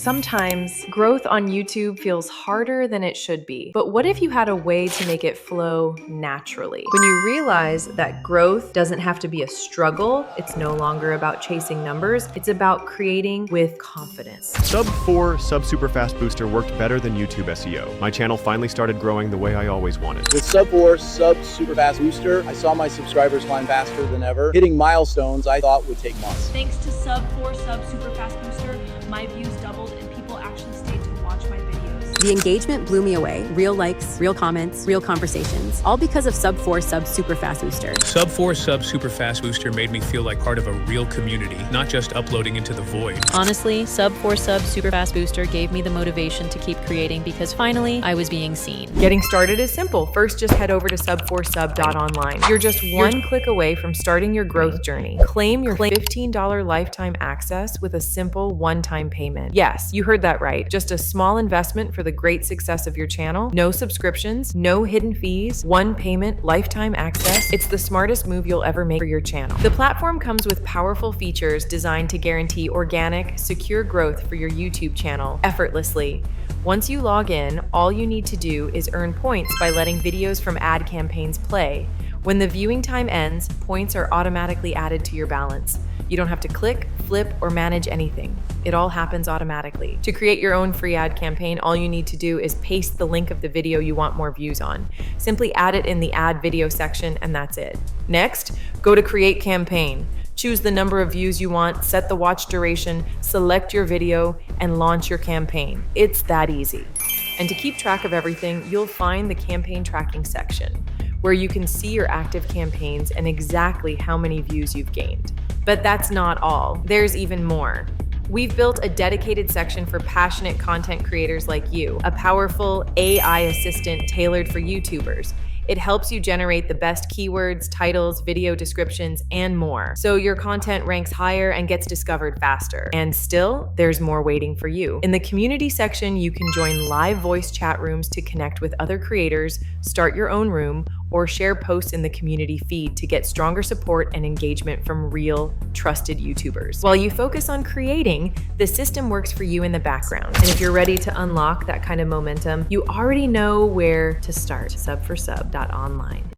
Sometimes growth on YouTube feels harder than it should be. But what if you had a way to make it flow naturally? When you realize that growth doesn't have to be a struggle, it's no longer about chasing numbers, it's about creating with confidence. Sub 4 Sub Super Fast Booster worked better than YouTube SEO. My channel finally started growing the way I always wanted. With Sub 4 Sub Super Fast Booster, I saw my subscribers climb faster than ever, hitting milestones I thought would take months. Thanks to Sub 4 Sub Super Fast Booster, my views doubled and people actually stayed to watch my videos. The engagement blew me away. Real likes, real comments, real conversations, all because of Sub 4 Sub Super Fast Booster. Sub 4 Sub Super Fast Booster made me feel like part of a real community, not just uploading into the void. Honestly, Sub 4 Sub Super Fast Booster gave me the motivation to keep creating because finally I was being seen. Getting started is simple. First, just head over to sub4sub.online. You're just one click away from starting your growth journey. Claim your $15 lifetime access with a simple one-time payment. Yes, you heard that right. Just a small investment for the great success of your channel. No subscriptions, no hidden fees, one payment, lifetime access. It's the smartest move you'll ever make for your channel. The platform comes with powerful features designed to guarantee organic, secure growth for your YouTube channel effortlessly. Once you log in, all you need to do is earn points by letting videos from ad campaigns play. When the viewing time ends, points are automatically added to your balance. You don't have to click, flip, or manage anything. It all happens automatically. To create your own free ad campaign, all you need to do is paste the link of the video you want more views on. Simply add it in the ad video section, and that's it. Next, go to Create Campaign. Choose the number of views you want, set the watch duration, select your video, and launch your campaign. It's that easy. And to keep track of everything, you'll find the campaign tracking section, where you can see your active campaigns and exactly how many views you've gained. But that's not all. There's even more. We've built a dedicated section for passionate content creators like you, a powerful AI assistant tailored for YouTubers. It helps you generate the best keywords, titles, video descriptions, and more, so your content ranks higher and gets discovered faster. And still, there's more waiting for you. In the community section, you can join live voice chat rooms to connect with other creators, start your own room, or share posts in the community feed to get stronger support and engagement from real, trusted YouTubers. While you focus on creating, the system works for you in the background. And if you're ready to unlock that kind of momentum, you already know where to start. Sub4sub.online.